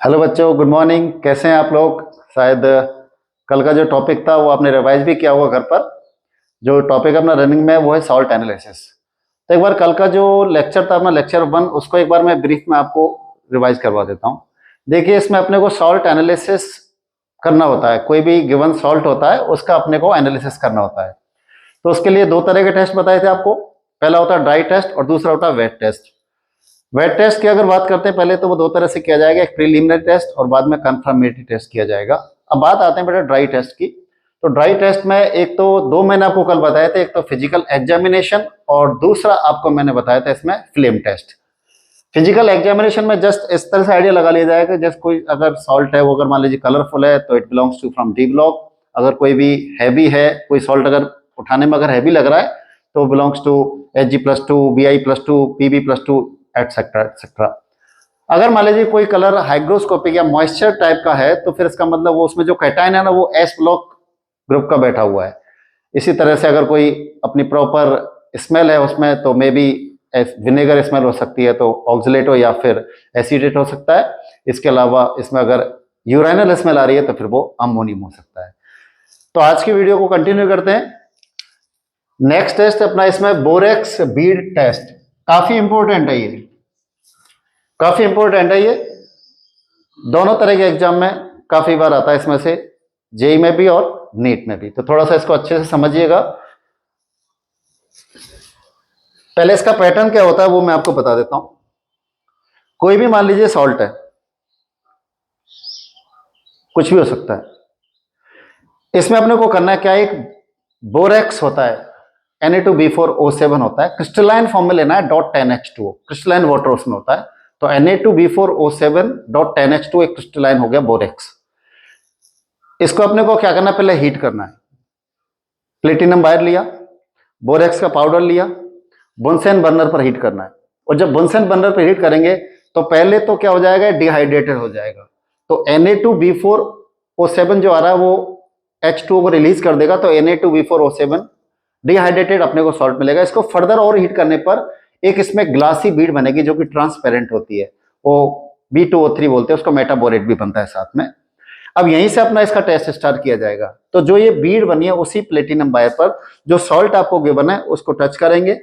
Hello बच्चों, good morning. कैसे हैं आप लोग? शायद कल का जो टॉपिक था वो आपने रिवाइज भी किया होगा घर पर। जो टॉपिक अपना रनिंग में है वो है सॉल्ट एनालिसिस। तो एक बार कल का जो लेक्चर था अपना लेक्चर 1, उसको एक बार मैं ब्रीफ में आपको रिवाइज करवा देता हूँ। देखिए, इसमें अपने को सॉल्ट एनालिसिस करना होता है। कोई भी गिवन सॉल्ट होता है उसका अपने को एनालिसिस करना होता है। तो उसके लिए दो तरह के टेस्ट बताए थे आपको। पहला होता है ड्राई टेस्ट और दूसरा होता है वेट टेस्ट। वेट टेस्ट की अगर बात करते हैं पहले, तो वो दो तरह से किया जाएगा, एक प्रीलिमिनरी टेस्ट और बाद में कंफर्मेटरी टेस्ट किया जाएगा। अब बात आते हैं बेटा ड्राई टेस्ट की। तो ड्राई टेस्ट में एक तो दो मैंने आपको कल बताए थे, एक तो फिजिकल एग्जामिनेशन और दूसरा आपको मैंने बताया था इसमें फ्लेम टेस्ट। फिजिकल एग्जामिनेशन में जस्ट इस तरह से आइडिया लगा लिया जाएगा, जैसे कोई अगर सॉल्ट है वो अगर मान लीजिए कलरफुल है तो it belongs to from D block. अगर कोई भी हैवी है, कोई सॉल्ट अगर उठाने में अगर हैवी लग रहा है तो belongs to Hg+2, Bi+2, Pb+2 etcetera etcetera. अगर मान लीजिए कोई कलर हाइग्रोस्कोपिक या मॉइस्चर टाइप का है तो फिर इसका मतलब वो उसमें जो कैटायन है ना वो एस ब्लॉक ग्रुप का बैठा हुआ है। इसी तरह से अगर कोई अपनी प्रॉपर स्मेल है उसमें तो मे बी विनेगर स्मेल हो सकती है, तो ऑक्सलेट हो या फिर एसिडेट हो सकता है। इसके अलावा इसमें अगर यूराइनल स्मेल आ रही है तो फिर वो अमोनियम हो सकता है। तो आज की वीडियो को कंटिन्यू करते हैं। नेक्स्ट टेस्ट अपना इसमें बोरेक्स बीड टेस्ट। काफी इंपॉर्टेंट है ये, काफी इंपॉर्टेंट है ये। दोनों तरह के एग्जाम में काफी बार आता है इसमें से, जेई में भी और नीट में भी। तो थोड़ा सा इसको अच्छे से समझिएगा। पहले इसका पैटर्न क्या होता है वो मैं आपको बता देता हूं। कोई भी मान लीजिए सॉल्ट है, कुछ भी हो सकता है। इसमें अपने को करना है क्या, एक बोरेक्स होता है, Na2B4O7 होता है, क्रिस्टलाइन फॉर्म में लेना है .10H2O, क्रिस्टलाइन वाटर उसमें होता है। तो Na2B4O7 .10H2 एक क्रिस्टलाइन हो गया बोरेक्स। इसको अपने को क्या करना है, पहले हीट करना है। प्लेटिनम वायर लिया, बोरेक्स का पाउडर लिया, बुनसेन बर्नर पर हीट करना है। और जब बुनसेन बर्नर पर हीट करेंगे तो पहले तो क्या हो जाएगा, डिहाइड्रेटेड हो जाएगा। तो Na2B4O7 जो आ रहा है वो H2O को रिलीज कर देगा, तो Na2B4O7 डिहाइड्रेटेड अपने को सॉल्ट मिलेगा। इसको फर्दर और हीट करने पर एक इसमें ग्लासी बीड बनेगी जो कि ट्रांसपेरेंट होती है, वो B2O3 बोलते हैं उसको, मेटाबोरेट भी बनता है साथ में। अब यहीं से अपना इसका टेस्ट स्टार्ट किया जाएगा। तो जो ये बीड बनी है उसी प्लेटिनम वायर पर जो सॉल्ट आपको गिवन है उसको टच करेंगे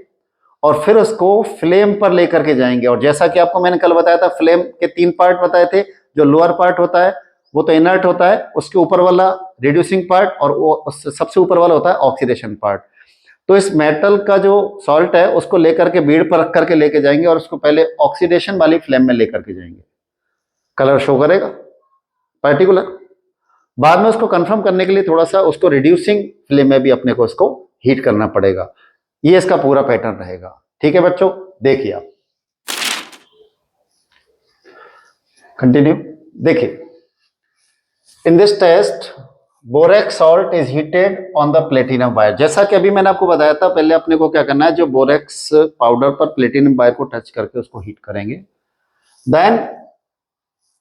और फिर उसको फ्लेम पर लेकर के जाएंगे। और जैसा कि आपको मैंने कल बताया था, फ्लेम के 3 पार्ट बताए थे। जो लोअर पार्ट होता है वो तो इनर्ट होता है, उसके ऊपर वाला रिड्यूसिंग पार्ट, और वो सबसे ऊपर वाला होता है ऑक्सीडेशन पार्ट। तो इस मेटल का जो सॉल्ट है उसको लेकर के बीड पर रख करके लेके जाएंगे और उसको पहले ऑक्सीडेशन वाली फ्लेम में लेकर के जाएंगे। कलर शो करेगा पर्टिकुलर। बाद में उसको कंफर्म करने के लिए थोड़ा सा उसको रिड्यूसिंग फ्लेम में भी अपने को उसको हीट करना पड़ेगा। ये इसका पूरा पैटर्न रहेगा। ठीक है बच्चों, देखिए आप कंटिन्यू। देखिए, in this test borax salt is heated on the platinum wire. जैसा कि अभी मैंने आपको बताया था, पहले अपने को क्या करना है, जो बोरेक्स पाउडर पर प्लेटिनम वायर को टच करके उसको हीट करेंगे। देन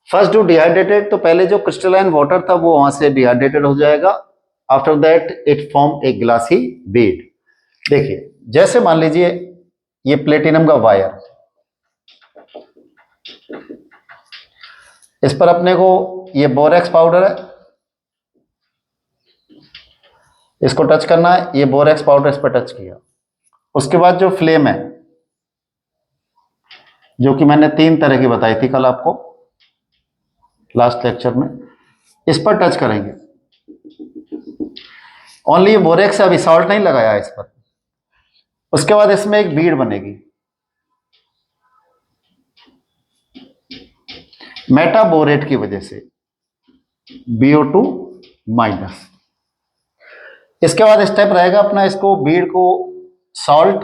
फर्स्ट डू डिहाइड्रेटेड, तो पहले जो क्रिस्टलाइन वाटर था वो वहां से डिहाइड्रेटेड हो जाएगा। After that it form a glassy bead. देखिए, जैसे मान लीजिए ये प्लेटिनम का वायर, इस पर अपने को ये बोरेक्स पाउडर है, इसको टच करना है। ये बोरेक्स पाउडर इस पर टच किया। उसके बाद जो फ्लेम है, जो कि मैंने 3 तरह की बताई थी कल आपको लास्ट लेक्चर में, इस पर टच करेंगे। ओनली ये बोरेक्स है, अभी सॉल्ट नहीं लगाया है इस पर। उसके बाद इसमें एक बीड बनेगी मेटाबोरेट की वजह से, BO2-। इसके बाद स्टेप रहेगा अपना, इसको बीड को सॉल्ट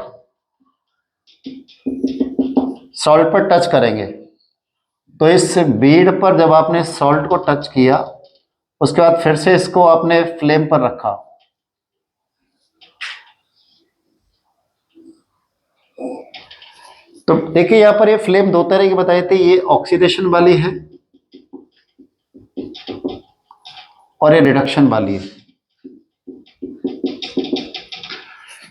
पर टच करेंगे। तो इस बीड पर जब आपने सॉल्ट को टच किया, उसके बाद फिर से इसको आपने फ्लेम पर रखा। तो देखिए यहां पर ये फ्लेम 2 तरह की बताई थी, ये ऑक्सीडेशन वाली है और ये रिडक्शन वाली है।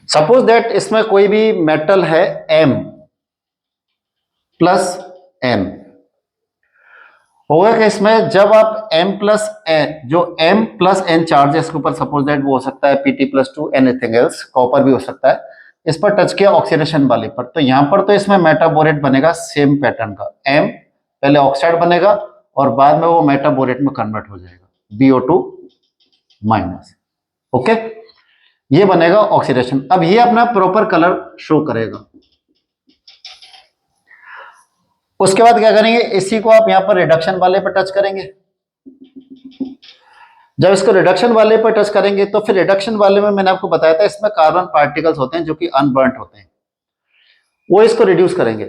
सपोज दैट इसमें कोई भी मेटल है M+N, होगा कि इसमें जब आप m प्लस एन, जो m प्लस एन चार्ज है इसके ऊपर, सपोज दैट वो हो सकता है Pt plus two anything else, copper भी हो सकता है, इस पर टच किया ऑक्सीडेशन वाले पर, तो यहाँ पर तो इसमें मेटाबोरेट बनेगा सेम पैटर्न का, m पहले ऑक्साइड बनेगा और बाद में वो मेटाबोरेट में कन्वर्ट हो जाएगा BO2 माइनस। ओके, ये बनेगा ऑक्सीडेशन। अब ये अपना प्रॉपर कलर शो करेगा। उसके बाद क्या करेंगे, इसी को आप यहां पर रिडक्शन वाले पर टच करेंगे। जब इसको रिडक्शन वाले पर टच करेंगे तो फिर रिडक्शन वाले में मैंने आपको बताया था इसमें कार्बन पार्टिकल्स होते हैं जो कि अनबर्न्ट होते हैं, वो इसको रिड्यूस करेंगे।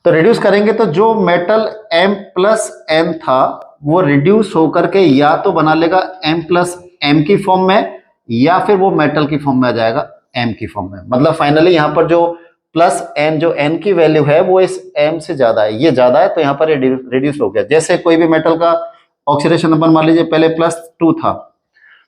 तो रिड्यूस करेंगे तो जो मेटल M प्लस एन था वो रिड्यूस होकर के या तो बना लेगा M प्लस एम की फॉर्म में, या फिर वो मेटल की फॉर्म में आ जाएगा M की फॉर्म में। मतलब फाइनली यहाँ पर जो प्लस एन, जो एन की वैल्यू है वो इस M से ज्यादा है, ये ज्यादा है तो यहाँ पर रिड्यूस हो गया। जैसे कोई भी मेटल का ऑक्सीडेशन नंबर मान लीजिए पहले +2 था,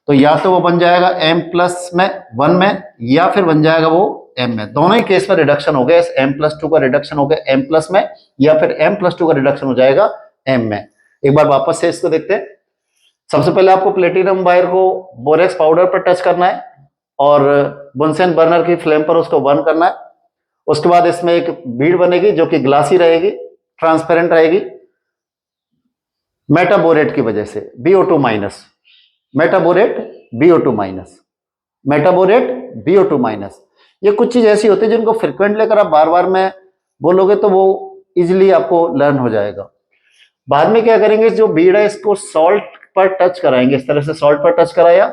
तो या तो वो बन जाएगा M प्लस में 1 में, या फिर बन जाएगा वो M में। दोनों ही केस में रिडक्शन हो गया, इस M+2 का रिडक्शन हो गया M प्लस में, या फिर M+2 का रिडक्शन हो जाएगा M में। एक बार वापस से इसको देखते हैं। सबसे पहले आपको प्लेटिनम वायर को बोरेक्स पाउडर पर टच करना है और बुनसेन बर्नर की फ्लेम पर उसको बर्न करना है। उसके बाद इसमें एक बीड बनेगी जो कि ग्लासी रहेगी, ट्रांसपेरेंट रहेगी, मेटाबोरेट की वजह से BO2 minus, metaborate BO2 minus, metaborate BO2 minus. ये कुछ चीज ऐसी होती है जिनको फ्रिक्वेंट लेकर आप बार बार में बोलोगे तो वो इजिली आपको लर्न हो जाएगा। बाद में क्या करेंगे, जो बीड है इसको सॉल्ट पर टच कराएंगे, इस तरह से सॉल्ट पर टच कराया।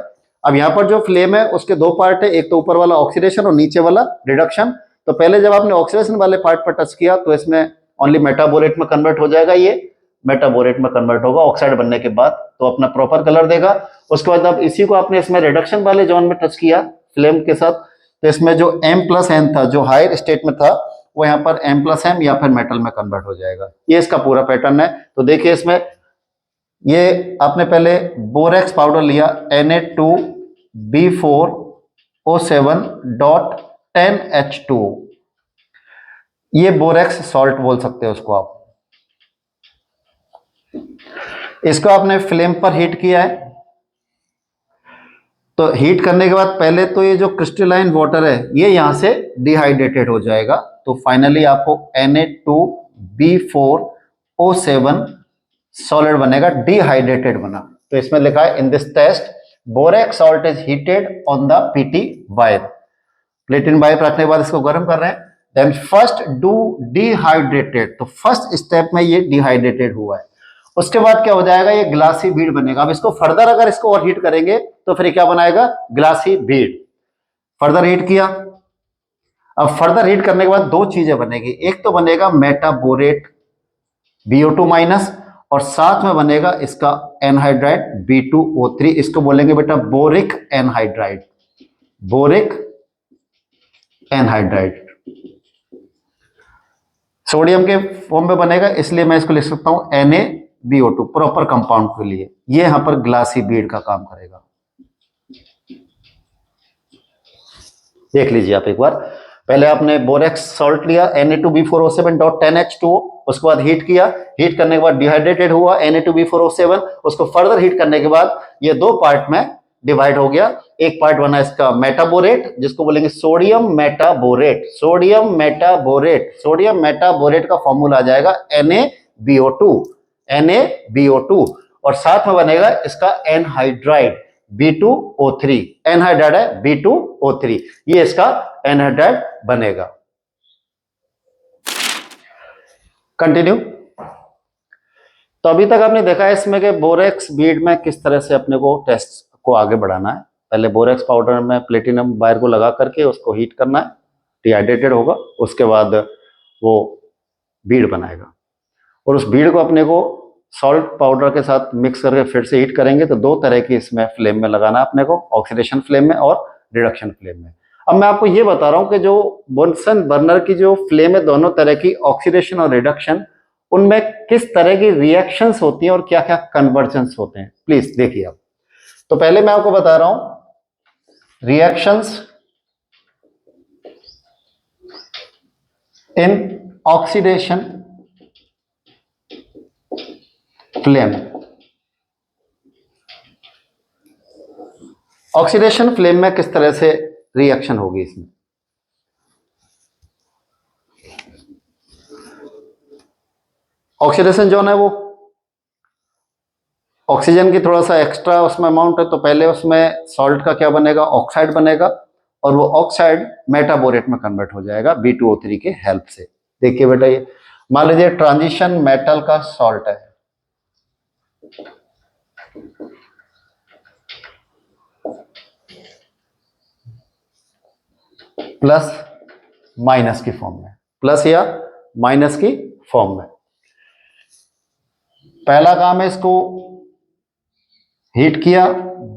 अब यहाँ पर जो फ्लेम है उसके दो पार्ट है, एक तो ऊपर वाला ऑक्सीडेशन और नीचे वाला रिडक्शन। तो पहले जब आपने ऑक्सीडेशन वाले पार्ट पर टच किया तो इसमें ओनली मेटाबोरेट में कन्वर्ट हो जाएगा, ये मेटाबोरेट में कन्वर्ट होगा ऑक्साइड बनने के बाद, तो अपना प्रॉपर कलर देगा। उसके बाद अब इसी को आपने इसमें रिडक्शन वाले जोन में टच किया फ्लेम के साथ, तो इसमें जो M प्लस एन था, जो हायर स्टेट में था, वो यहाँ पर M प्लस एम या फिर मेटल में कन्वर्ट हो जाएगा। ये इसका पूरा पैटर्न है। तो देखिए इसमें ये आपने पहले बोरेक्स पाउडर लिया Na2B4O7.10H2, ये बोरेक्स सॉल्ट बोल सकते हो उसको आप। इसको आपने फ्लेम पर हीट किया है, तो हीट करने के बाद पहले तो ये जो क्रिस्टलाइन वाटर है ये यहां से डिहाइड्रेटेड हो जाएगा, तो फाइनली आपको Na2B4O7 सॉलिड बनेगा, डिहाइड्रेटेड बना। तो इसमें लिखा है in this test borax salt is heated on the PT wire, platinum wire रखने के बाद इसको गर्म कर रहे हैं। देन फर्स्ट डू डिहाइड्रेटेड, तो फर्स्ट स्टेप में ये डिहाइड्रेटेड हुआ है। उसके बाद क्या हो जाएगा, ये ग्लासी बीड बनेगा। अब इसको फर्दर अगर इसको और हीट करेंगे तो फिर क्या बनाएगा, ग्लासी बीड। फर्दर हीट किया, अब फर्दर हीट करने के बाद दो चीजें बनेगी, एक तो बनेगा मेटाबोरेट BO2 माइनस, और साथ में बनेगा इसका एनहाइड्राइड B2O3, इसको बोलेंगे बेटा boric anhydride, boric anhydride sodium के फॉर्म में बनेगा, इसलिए मैं इसको लिख सकता हूं NaBO2 प्रॉपर कंपाउंड के लिए। ये यहां पर ग्लासी बीड का काम करेगा। देख लीजिए आप एक बार, पहले आपने बोरेक्स सॉल्ट लिया Na2B4O7.10H2O, उसके बाद हीट किया, हीट करने के बाद डिहाइड्रेटेड हुआ Na2B4O7, उसको फर्दर हीट करने के बाद ये दो पार्ट में डिवाइड हो गया। एक पार्ट बना इसका मेटाबोरेट, जिसको बोलेंगे sodium metaborate, sodium metaborate, sodium metaborate का फॉर्मूला आ जाएगा NaBO2, और साथ में बनेगा इसका एनहाइड्राइड B2O3, एनहाइड्राइड है B2O3, ये इसका एनहाइड्राइड बनेगा। कंटिन्यू। तो अभी तक आपने देखा है इसमें कि बोरेक्स बीड में किस तरह से अपने को टेस्ट को आगे बढ़ाना है। पहले बोरेक्स पाउडर में प्लेटिनम वायर को लगा करके उसको हीट करना है, डिहाइड्रेटेड होगा, उसके बाद वो बीड बनाएगा, और उस बीड को अपने को सॉल्ट पाउडर के साथ मिक्स करके फिर से हीट करेंगे। तो दो तरह की इसमें फ्लेम में लगाना है अपने को, ऑक्सीडेशन फ्लेम में और रिडक्शन फ्लेम में। अब मैं आपको ये बता रहा हूं कि जो बुनसन बर्नर की जो फ्लेम है, दोनों तरह की ऑक्सीडेशन और रिडक्शन, उनमें किस तरह की रिएक्शंस होती हैं और क्या क्या कन्वर्जन्स होते हैं, प्लीज देखिए आप। तो पहले मैं आपको बता रहा हूं reactions in oxidation flame. Oxidation flame में किस तरह से रिएक्शन होगी इसमें? ऑक्सीडेशन जोन है वो ऑक्सीजन की थोड़ा सा एक्स्ट्रा उसमें अमाउंट है, तो पहले उसमें सॉल्ट का क्या बनेगा, ऑक्साइड बनेगा, और वो ऑक्साइड मेटाबोरेट में कन्वर्ट हो जाएगा B2O3 के हेल्प से। देखिए बेटा, ये मान लीजिए ट्रांजिशन मेटल का सॉल्ट है, प्लस माइनस की फॉर्म में, प्लस या माइनस की फॉर्म में। पहला काम है इसको हीट किया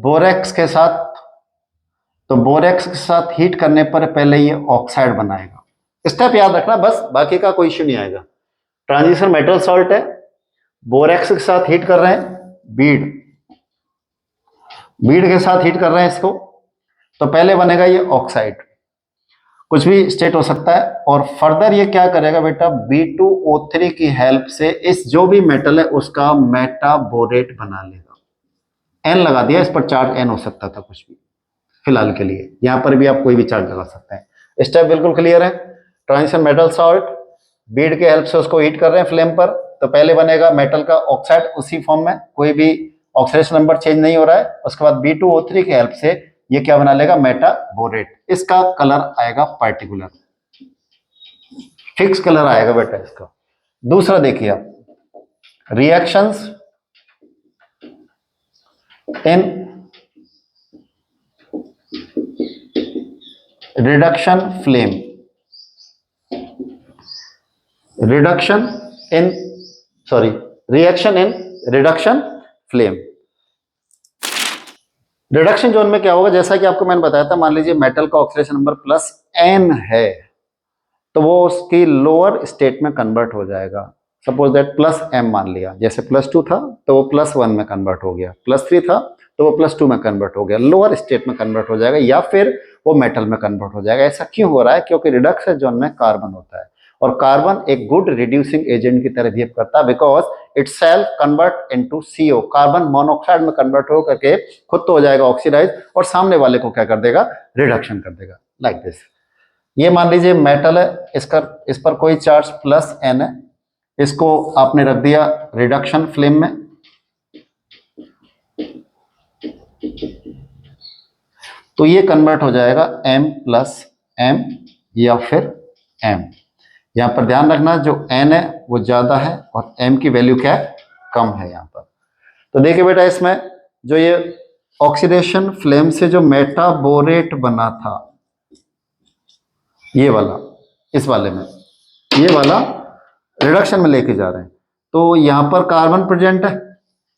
बोरेक्स के साथ, तो बोरेक्स के साथ हीट करने पर पहले ये ऑक्साइड बनाएगा। स्टेप याद रखना बस, बाकी का कोई इश्यू नहीं आएगा। ट्रांजिशन मेटल सॉल्ट है, बोरेक्स के साथ हीट कर रहे हैं, बीड के साथ हीट कर रहे हैं इसको, तो पहले बनेगा ये ऑक्साइड, कुछ भी स्टेट हो सकता है। और फर्दर ये क्या करेगा बेटा, B2O3 की हेल्प से इस जो भी मेटल है उसका मेटाबोरेट बना लेगा। एन लगा दिया, इस पर चार्ज एन हो सकता था कुछ भी फिलहाल के लिए, यहां पर भी आप कोई भी चार्ज लगा सकते हैं। स्टेप बिल्कुल क्लियर है। ट्रांजिशन मेटल सॉल्ट, बीड के हेल्प से उसको हीट कर रहे हैं फ्लेम पर, तो पहले बनेगा मेटल का ऑक्साइड उसी फॉर्म में, कोई भी ऑक्सीडेशन नंबर चेंज नहीं हो रहा है। उसके बाद B2O3 की हेल्प से ये क्या बना लेगा, मेटाबोरेट। इसका कलर आएगा पार्टिकुलर, फिक्स कलर आएगा बेटा इसका। दूसरा देखिए आप, reactions in reduction flame, reaction in reduction flame. Reduction zone में क्या होगा, जैसा कि आपको मैंने बताया था, मान लीजिए मेटल का ऑक्सीडेशन नंबर +N है, तो वो उसकी लोअर स्टेट में कन्वर्ट हो जाएगा। सपोज दैट +M मान लिया, जैसे +2 था तो वो +1 में कन्वर्ट हो गया, +3 था तो वो +2 में कन्वर्ट हो गया, लोअर स्टेट में कन्वर्ट हो जाएगा, या फिर वो मेटल में कन्वर्ट हो जाएगा। ऐसा क्यों हो रहा है, क्योंकि रिडक्शन जोन में कार्बन होता है, और कार्बन एक गुड रिड्यूसिंग एजेंट की तरह बिहेव करता है, because it self convert into CO, carbon monoxide में कन्वर्ट हो करके खुद तो हो जाएगा ऑक्सीडाइज, और सामने वाले को क्या कर देगा, रिडक्शन कर देगा, लाइक दिस। ये मान लीजिए मेटल है, इस पर कोई चार्ज +N है, इसको आपने रख दिया रिडक्शन फ्लेम में, तो ये कन्वर्ट हो जाएगा M+M या फिर M। यहां पर ध्यान रखना, जो N है वो ज्यादा है और M की वैल्यू क्या है, कम है यहां पर। तो देखिए बेटा, इसमें जो ये ऑक्सीडेशन फ्लेम से जो मेटाबोरेट बना था, ये वाला, इस वाले में, ये वाला रिडक्शन में लेके जा रहे हैं, तो यहां पर कार्बन प्रेजेंट है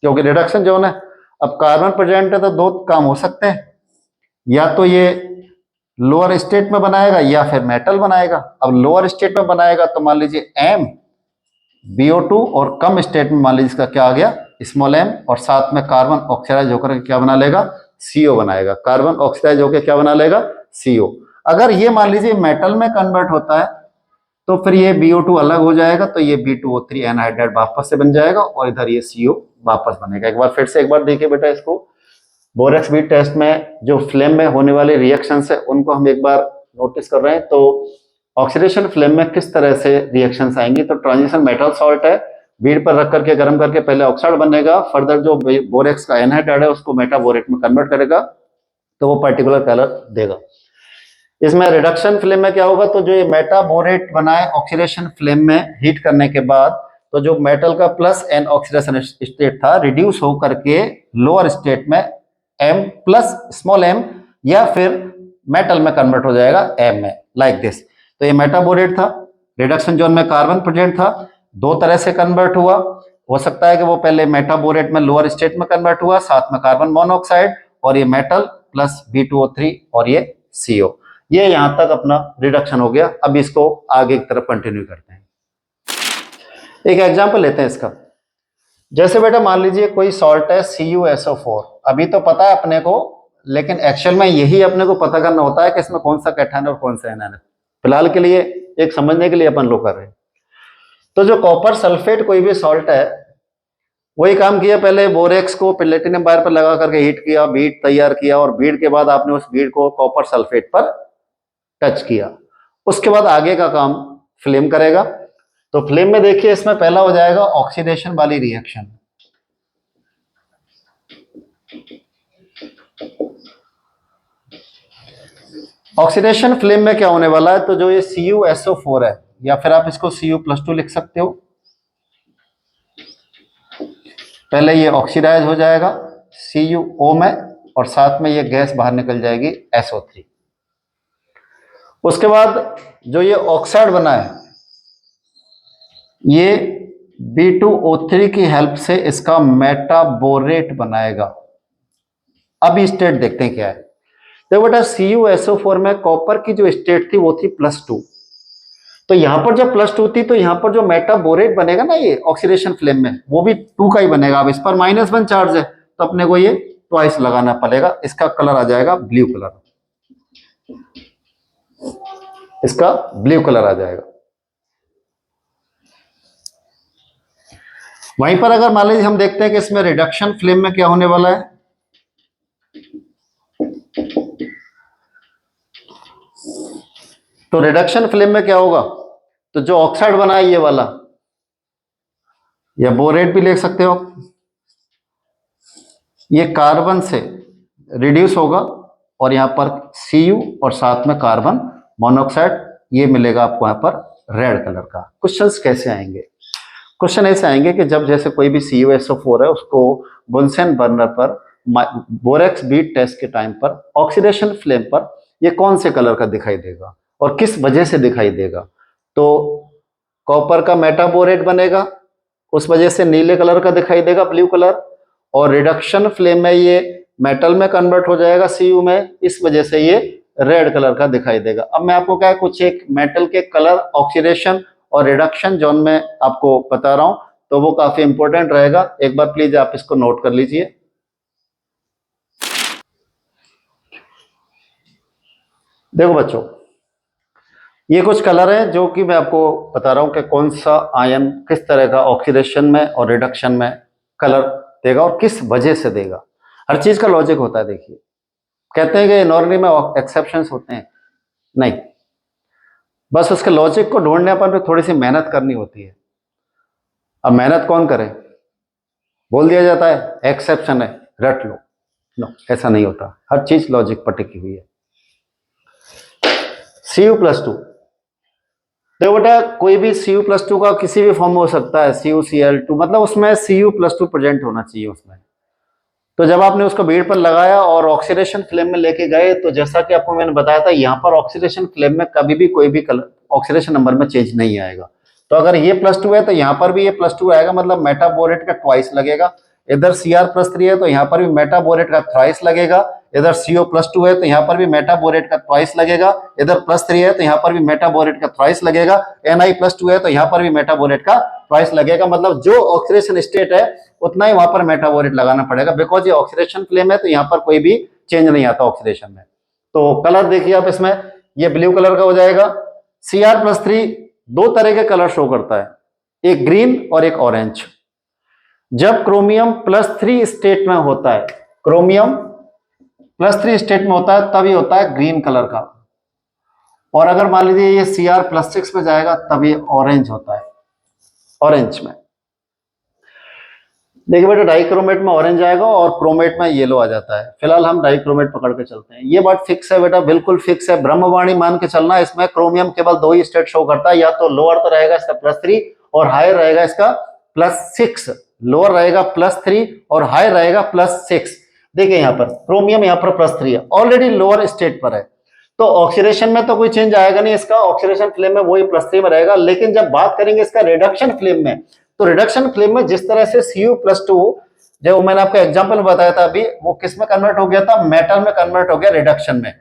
क्योंकि रिडक्शन जोन है। अब कार्बन प्रेजेंट है तो दो काम हो सकते हैं, या तो ये लोअर स्टेट में बनाएगा या फिर मेटल बनाएगा। अब लोअर स्टेट में बनाएगा तो मान लीजिए MbO2, और कम स्टेट में मान लीजिए इसका क्या आ गया, m, और साथ में कार्बन ऑक्सीडाइज होकर क्या बना लेगा, CO बनाएगा। कार्बन ऑक्सीडाइज होकर क्या बना लेगा, CO। अगर ये मान लीजिए मेटल में कन्वर्ट होता है तो फिर ये BO2 अलग हो जाएगा, तो ये B2O3 एनहाइड्राइड वापस से बन जाएगा, और इधर ये CO वापस बनेगा। एक बार फिर से एक बार देखिए बेटा इसको, बोरेक्स बीट टेस्ट में जो फ्लेम में होने वाले रिएक्शंस है उनको हम एक बार नोटिस कर रहे हैं। तो ऑक्सीडेशन फ्लेम में किस तरह से रिएक्शंस आएंगी, तो ट्रांजिशन मेटल सॉल्ट है, बीड पर रख करके गर्म करके पहले ऑक्साइड बनेगा, फर्दर जो बोरेक्स का एनहाइड्राइड है उसको मेटाबोरेट में कन्वर्ट करेगा, तो वो पर्टिकुलर कलर देगा। इसमें रिडक्शन फ्लेम में क्या होगा, तो जो ये मेटाबोरेट बना है ऑक्सीडेशन फ्लेम में हीट करने के बाद, तो जो मेटल का +N ऑक्सीडेशन स्टेट था रिड्यूस होकर के लोअर स्टेट में M+m या फिर मेटल में कन्वर्ट हो जाएगा M में, लाइक दिस। तो ये मेटाबोरेट था, रिडक्शन जोन में कार्बन प्रेजेंट था, दो तरह से कन्वर्ट हुआ। हो सकता है कि वो पहले मेटाबोरेट में लोअर स्टेट में कन्वर्ट हुआ, साथ में कार्बन मोनोऑक्साइड, और ये मेटल प्लस B2O3 और ये CO। ये यहां तक अपना रिडक्शन हो गया। अब इसको आगे की तरफ कंटिन्यू करते हैं। एक एग्जांपल लेते हैं इसका। जैसे बेटा मान लीजिए कोई सॉल्ट है CuSO4, अभी तो पता है अपने को, लेकिन एक्चुअल में यही अपने को पता करना होता है कि इसमें कौन सा कैटायन और कौन सा एनायन है। फिलहाल के लिए एक समझने के लिए अपन लोग कर रहे हैं। तो जो कॉपर सल्फेट कोई भी सॉल्ट है वही काम किया, पहले बोरेक्स को प्लेटिनम वायर पर लगा करके हीट किया, बीड तैयार किया, और बीड के बाद आपने उस बीड को कॉपर सल्फेट पर टच किया। उसके बाद आगे का काम फ्लेम करेगा। तो फ्लेम में देखिए इसमें पहला हो जाएगा ऑक्सीडेशन वाली रिएक्शन। ऑक्सीडेशन फ्लेम में क्या होने वाला है, तो जो ये CuSO4 है, या फिर आप इसको Cu+2 लिख सकते हो, पहले ये ऑक्सीडाइज हो जाएगा CuO में, और साथ में ये गैस बाहर निकल जाएगी SO3। उसके बाद जो ये ऑक्साइड बना है, ये B2O3 की हेल्प से इसका मेटाबोरेट बनाएगा। अब स्टेट देखते हैं क्या है। तो बेटा CuSO4 में कॉपर की जो स्टेट थी वो थी +2, तो यहां पर जब +2 थी तो यहां पर जो मेटाबोरेट बनेगा ना ये ऑक्सीडेशन फ्लेम में, वो भी 2 का ही बनेगा। अब इस पर -1 चार्ज है तो अपने को ये ट्वाइस लगाना पड़ेगा। इसका कलर आ जाएगा ब्लू कलर, इसका ब्लू कलर आ जाएगा। वहीं पर अगर मान लीजिए हम देखते हैं कि इसमें रिडक्शन फ्लेम में क्या होने वाला है, तो रिडक्शन फ्लेम में क्या होगा, तो जो ऑक्साइड बना है ये वाला, या बोरेट भी लिख सकते हो, ये कार्बन से रिड्यूस होगा, और यहां पर Cu और साथ में कार्बन मोनोऑक्साइड, ये मिलेगा आपको यहां पर रेड कलर का। क्वेश्चंस कैसे आएंगे, क्वेश्चन ऐसे आएंगे कि जब जैसे कोई भी CuSO4 है उसको बुनसेन बर्नर पर बोरेक्स बीट टेस्ट के टाइम पर ऑक्सीडेशन फ्लेम पर ये कौन से कलर का दिखाई देगा और किस वजह से दिखाई देगा, तो कॉपर का मेटाबोरेट बनेगा, उस वजह से नीले कलर का दिखाई देगा ब्लू कलर, और रिडक्शन फ्लेम में ये मेटल में कन्वर्ट हो जाएगा Cu में, इस वजह से ये रेड कलर का दिखाई देगा। अब मैं आपको क्या कुछ एक मेटल के कलर ऑक्सीडेशन और रिडक्शन जोन में आपको बता रहा हूं, तो वो काफी इंपॉर्टेंट रहेगा। एक बार प्लीज आप इसको नोट कर लीजिए। देखो बच्चों, ये कुछ कलर हैं जो कि मैं आपको बता रहा हूं कि कौन सा आयन किस तरह का ऑक्सीडेशन में और रिडक्शन में कलर देगा और किस वजह से देगा। हर चीज का लॉजिक होता है। देखिए, कहते हैं कि नॉर्मली में एक्सेप्शंस होते हैं, नहीं, बस उसके लॉजिक को ढूंढने पर थोड़ी सी मेहनत करनी होती है। अब मेहनत कौन करे, बोल दिया जाता है एक्सेप्शन है रट लो, नो, ऐसा नहीं होता। हर चीज लॉजिक पर टिकी हुई है। Cu+2, देखो बेटा, कोई भी Cu+2 का किसी भी फॉर्म हो सकता है, CuCl2, मतलब उसमें Cu+2 प्रेजेंट होना चाहिए उसमें। तो जब आपने उसको बीड पर लगाया और ऑक्सीडेशन फ्लेम में लेके गए, तो जैसा कि आपको मैंने बताया था, यहाँ पर ऑक्सीडेशन फ्लेम में कभी भी कोई भी कलर ऑक्सीडेशन नंबर में चेंज नहीं आएगा। तो अगर ये +2 है तो यहाँ पर भी ये +2 आएगा, मतलब मेटाबोरेट का ट्वाइस लगेगा। इधर Cr+3 है तो यहाँ पर भी मेटाबोरेट का थ्राइस लगेगा। इधर CO+2 है तो यहाँ पर भी मेटाबोरेट का ट्वाइस लगेगा। इधर +3 है तो यहाँ पर भी मेटाबोरेट का थ्राइस लगेगा। Na+2 है तो यहाँ पर भी मेटाबोरेट का ट्वाइस लगेगा। मतलब जो ऑक्सीडेशन स्टेट है उतना ही वहां पर मेटाबोरेट लगाना पड़ेगा, बिकॉज ये ऑक्सीडेशन फ्लेम है तो यहाँ पर कोई भी चेंज नहीं आता ऑक्सीडेशन में। तो कलर देखिए आप, इसमें ये ब्लू कलर का हो जाएगा। Cr+3 दो तरह के कलर शो करता है, एक ग्रीन और एक ऑरेंज। जब क्रोमियम +3 स्टेट में होता है, क्रोमियम +3 स्टेट में होता है, तभी होता है ग्रीन कलर का। और अगर मान लीजिए ये Cr+6 में जाएगा तब ये ऑरेंज होता है, ऑरेंज में। देखिए बेटा, डाइक्रोमेट में ऑरेंज आएगा और क्रोमेट में येलो आ जाता है। फिलहाल हम डाइक्रोमेट पकड़ के चलते हैं। ये बात फिक्स है बेटा, बिल्कुल फिक्स है, ब्रह्मवाणी मान के चलना। इसमें क्रोमियम केवल 2 ही स्टेट शो करता है, या तो लोअर तो रहेगा इसका +3 और हायर रहेगा इसका +6। लोअर रहेगा +3 और हायर रहेगा +6। देखिए यहाँ पर क्रोमियम यहाँ पर +3 है, ऑलरेडी लोअर स्टेट पर है, तो ऑक्सीडेशन में तो कोई चेंज आएगा नहीं इसका, ऑक्सीडेशन फ्लेम में वही +3 में रहेगा। लेकिन जब बात करेंगे इसका रिडक्शन फ्लेम में, तो रिडक्शन फ्लेम में जिस तरह से Cu+2, जो मैंने आपको एग्जांपल बताया था अभी, वो किस में कन्वर्ट हो गया था, मेटल में कन्वर्ट हो गया रिडक्शन में।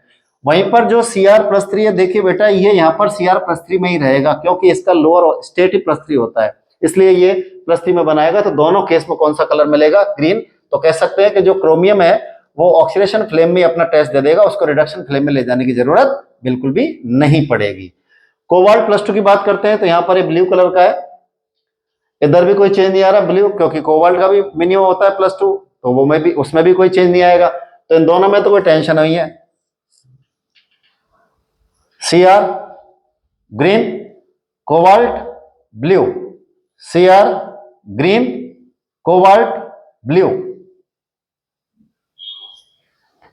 वहीं पर जो Cr+3 है, देखिए बेटा, ये यहाँ पर Cr+3 में ही रहेगा, क्योंकि इसका लोअर स्टेट ही +3 होता है, इसलिए ये +3 में बनाएगा। तो दोनों केस में कौन सा कलर मिलेगा, ग्रीन। तो कह सकते हैं कि जो क्रोमियम है वो ऑक्सीडेशन फ्लेम में अपना टेस्ट दे देगा, उसको रिडक्शन फ्लेम में ले जाने की जरूरत बिल्कुल भी नहीं पड़ेगी। कोबाल्ट +2 की बात करते हैं तो यहाँ पर ये ब्लू कलर का है, इधर भी कोई चेंज नहीं आ रहा ब्लू, क्योंकि कोबाल्ट का भी मिनिमम होता है +2, तो वो में भी उसमें भी कोई चेंज नहीं आएगा, तो इन दोनों में तो कोई टेंशन नहीं है। Cr green, cobalt blue, Cr green, cobalt blue.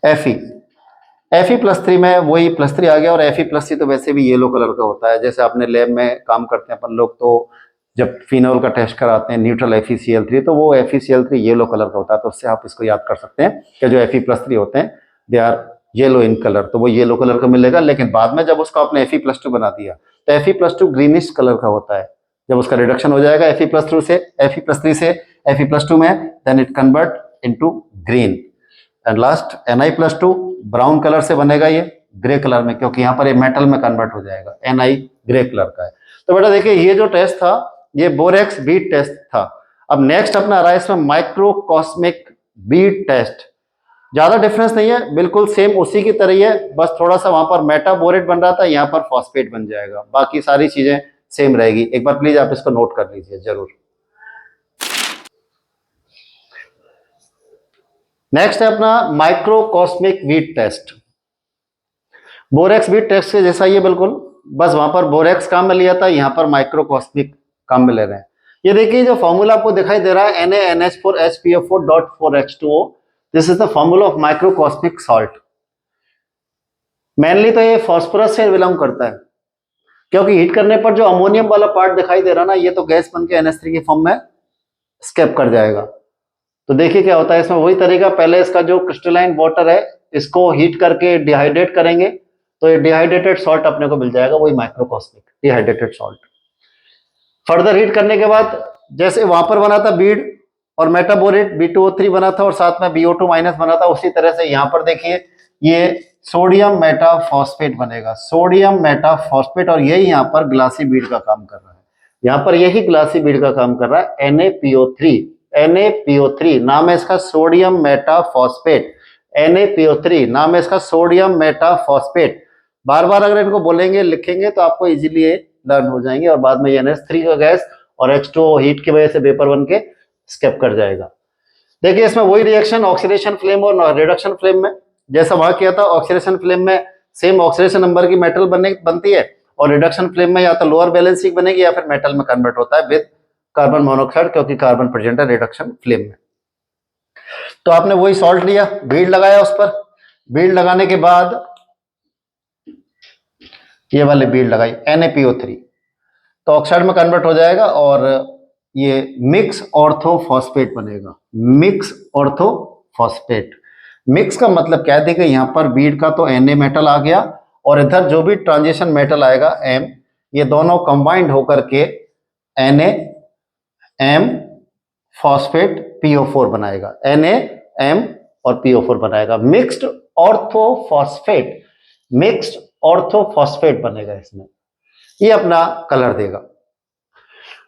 Fe+3 में वही +3 आ गया, और Fe+3 तो वैसे भी येलो कलर का होता है। जैसे अपने लैब में काम करते हैं अपन लोग, तो जब फिनोल का टेस्ट कराते हैं न्यूट्रल FeCl3, तो वो FeCl3 येलो कलर का होता है, तो उससे आप इसको याद कर सकते हैं कि जो Fe+3 होते हैं they are yellow in colour, तो वो येलो कलर का मिलेगा। लेकिन बाद में जब उसको आपने Fe+2 बना दिया तो Fe+2 ग्रीनिश कलर का होता है। जब उसका रिडक्शन हो जाएगा Fe+3 से Fe+2 में, then it convert into green. And last Na+2 brown colour से बनेगा, ये ग्रे कलर में, क्योंकि यहाँ पर ये मेटल में कन्वर्ट हो जाएगा। Na ग्रे कलर का है। तो बेटा देखिए, ये जो टेस्ट था ये बोरेक्स बीट टेस्ट था। अब नेक्स्ट अपना आ रहा है इसमें माइक्रोकॉस्मिक बीट टेस्ट। ज्यादा डिफरेंस नहीं है, बिल्कुल सेम उसी की तरह ही है, बस थोड़ा सा वहां पर मेटाबोरेट बन रहा था, यहाँ पर फॉस्फेट बन जाएगा, बाकी सारी चीजें सेम रहेगी। एक बार प्लीज आप इसको नोट कर लीजिए जरूर। नेक्स्ट है अपना microcosmic bead test. Borax bead test के जैसा ये बिल्कुल, बस वहां पर बोरेक्स काम में लिया था, यहाँ पर माइक्रोकॉस्मिक काम में ले रहे हैं। ये देखिए जो फॉर्मूला आपको दिखाई दे रहा है NaNH4HPO4.4H2O, this is the formula of microcosmic salt. Mainly तो ये फॉस्फोरस से बिलोंग करता है, क्योंकि हीट करने पर जो अमोनियम वाला पार्ट दिखाई दे रहा ना, ये तो गैस बन के NH3 की फॉर्म में स्केप कर जाएगा। तो देखिए क्या होता है इसमें, वही तरीका, पहले इसका जो क्रिस्टलाइन वाटर है इसको हीट करके डिहाइड्रेट करेंगे, तो ये डिहाइड्रेटेड सॉल्ट अपने को मिल जाएगा, वही माइक्रोकॉस्मिक डिहाइड्रेटेड सॉल्ट। फर्दर हीट करने के बाद जैसे वहां पर बना था बीड और मेटाबोरेट B2O3 बना था और साथ में BO2- बना था, उसी तरह से यहाँ पर देखिए ये सोडियम मेटाफॉस्फेट बनेगा, सोडियम मेटाफॉस्फेट, और यही यहाँ पर ग्लासी बीड का काम कर रहा है। यहाँ पर यही ग्लासी बीड का काम कर रहा है NaPO3 नाम है इसका, सोडियम मेटाफॉस्फेट। NaPO3 नाम है इसका, सोडियम मेटाफॉस्फेट। बार बार अगर इनको बोलेंगे लिखेंगे तो आपको इजीली ये लर्न हो जाएंगे, और बाद में NH3 का गैस और H2O हीट की वजह से वेपर बन के स्केप कर जाएगा। देखिए इसमें वही रिएक्शन ऑक्सीडेशन फ्लेम और रिडक्शन फ्लेम में जैसा वहां किया था। ऑक्सीडेशन फ्लेम में सेम ऑक्सीडेशन नंबर की मेटल बनती है, और रिडक्शन फ्लेम में या तो लोअर बैलेंसिंग बनेगी या फिर मेटल में कन्वर्ट होता है विद कार्बन मोनोऑक्साइड, क्योंकि कार्बन प्रेजेंट है रिडक्शन फ्लेम में। तो आपने वही सॉल्ट लिया, बीड लगाया उस पर, बीड लगाने के बाद ये वाली बीड लगाई NaPO3, तो ऑक्साइड में कन्वर्ट हो जाएगा और ये मिक्स ऑर्थोफॉस्फेट बनेगा। मिक्स ऑर्थोफॉस्फेट, मिक्स का मतलब क्या है, देखिए यहाँ पर बीड का तो Na मेटल आ गया, और इधर जो भी ट्रांजिशन मेटल आएगा M, ये दोनों कंबाइंड होकर के NaM फॉस्फेट PO4 बनाएगा, NaM और PO4 बनाएगा, मिक्स्ड ऑर्थोफॉस्फेट, मिक्स्ड ऑर्थोफॉस्फेट बनेगा इसमें, ये अपना कलर देगा।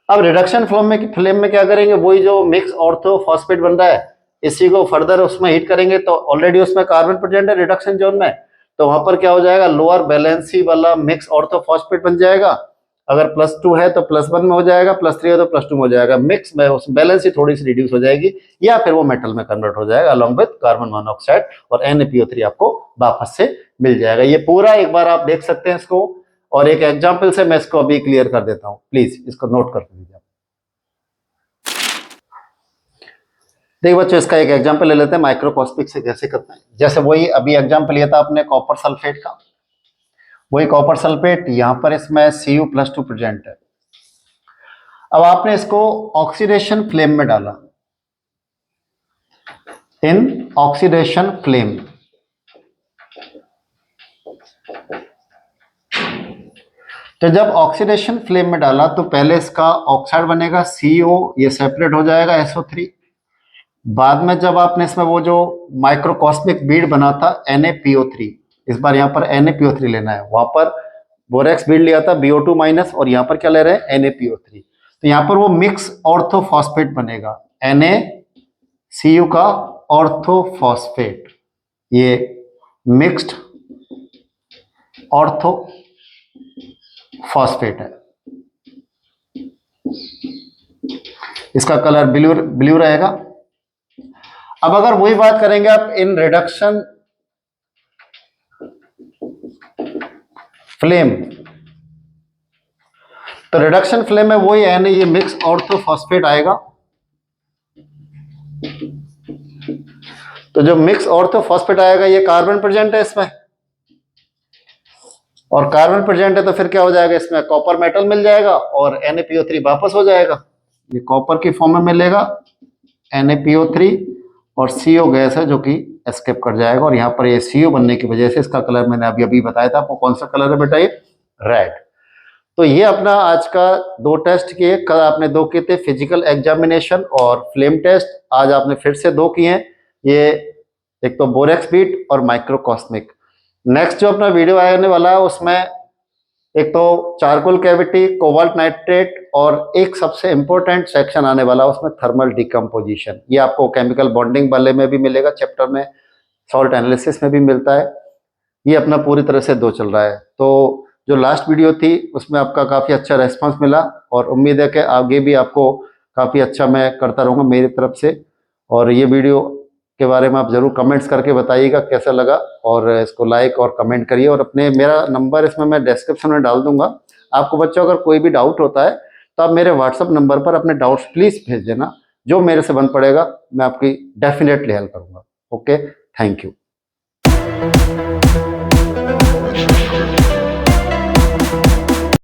अब रिडक्शन फ्लेम में क्या करेंगे, वही जो मिक्स ऑर्थोफॉस्फेट बन रहा है इसी को फर्दर उसमें हीट करेंगे, तो ऑलरेडी उसमें कार्बन प्रेजेंट है रिडक्शन जोन में, तो वहां पर क्या हो जाएगा, लोअर बैलेंसी वाला मिक्स ऑर्थोफॉस्फेट बन जाएगा। अगर +2 है तो +1 में हो जाएगा, +3 है तो +2 में हो जाएगा, मिक्स में उस बैलेंसी थोड़ी सी रिड्यूस हो जाएगी, या फिर वो मेटल में कन्वर्ट हो जाएगा अलॉन्ग विद कार्बन मोनोऑक्साइड, और NaPO3 आपको वापस से मिल जाएगा। ये पूरा एक बार आप देख सकते हैं इसको, और एक एग्जाम्पल से मैं इसको अभी क्लियर कर देता हूँ, प्लीज इसको नोट कर लीजिए। देखिए बच्चों, इसका एक एग्जांपल ले लेते हैं माइक्रोकॉस्मिक से कैसे करते हैं। जैसे वही अभी एग्जांपल लिया था आपने कॉपर सल्फेट का, वही कॉपर सल्फेट, यहां पर इसमें Cu+2 प्रेजेंट है। अब आपने इसको ऑक्सीडेशन फ्लेम में डाला, इन ऑक्सीडेशन फ्लेम, तो जब ऑक्सीडेशन फ्लेम में डाला तो पहले इसका ऑक्साइड बनेगा CO, ये सेपरेट हो जाएगा SO3। बाद में जब आपने इसमें वो जो माइक्रोकॉस्मिक बीड बना था NaPO3, इस बार यहाँ पर NaPO3 लेना है, वहां पर बोरेक्स बीड लिया था BO2-, और यहाँ पर क्या ले रहे हैं NaPO3, तो यहाँ पर वो मिक्स ऑर्थोफॉस्फेट बनेगा, NaCU का ऑर्थोफॉस्फेट, ये मिक्स्ड ऑर्थोफॉस्फेट है। इसका कलर ब्लू ब्लू रहेगा। अब अगर वही बात करेंगे आप इन रिडक्शन फ्लेम, तो रिडक्शन फ्लेम में वही है ना, ये मिक्स ऑर्थोफॉस्फेट आएगा। तो जो मिक्स ऑर्थोफॉस्फेट आएगा ये कार्बन प्रेजेंट है इसमें, और कार्बन प्रेजेंट है तो फिर क्या हो जाएगा, इसमें कॉपर मेटल मिल जाएगा और NaPO3 वापस हो जाएगा। ये कॉपर की फॉर्म में मिलेगा NaPO3 और CO गैस है जो कि एस्केप कर जाएगा, और यहाँ पर ये CO बनने की वजह से इसका कलर मैंने अभी अभी बताया था आपको कौन सा कलर है बेटा, ये रेड। तो ये अपना आज का 2 टेस्ट किए, कल आपने 2 किए थे फिजिकल एग्जामिनेशन और फ्लेम टेस्ट, आज आपने फिर से 2 किए हैं, ये एक तो बोरेक्स बीट और माइक्रोकॉस्मिक। नेक्स्ट जो अपना वीडियो आने वाला है उसमें एक तो चारकोल कैविटी, कोबाल्ट नाइट्रेट, और एक सबसे इंपॉर्टेंट सेक्शन आने वाला है उसमें थर्मल डिकम्पोजिशन। ये आपको केमिकल बॉन्डिंग वाले में भी मिलेगा चैप्टर में, सॉल्ट एनालिसिस में भी मिलता है। ये अपना पूरी तरह से 2 चल रहा है। तो जो लास्ट वीडियो थी उसमें आपका काफ़ी अच्छा रेस्पॉन्स मिला, और उम्मीद है कि आगे भी आपको काफ़ी अच्छा मैं करता रहूँगा मेरी तरफ से। और ये वीडियो के बारे में आप ज़रूर कमेंट्स करके बताइएगा कैसा लगा, और इसको लाइक और कमेंट करिए, और अपने मेरा नंबर इसमें मैं डिस्क्रिप्शन में डाल दूंगा। आपको बच्चों अगर कोई भी डाउट होता है तो आप मेरे व्हाट्सअप नंबर पर अपने डाउट्स प्लीज़ भेज देना, जो मेरे से बन पड़ेगा मैं आपकी डेफिनेटली हेल्प करूँगा। Okay, thank you.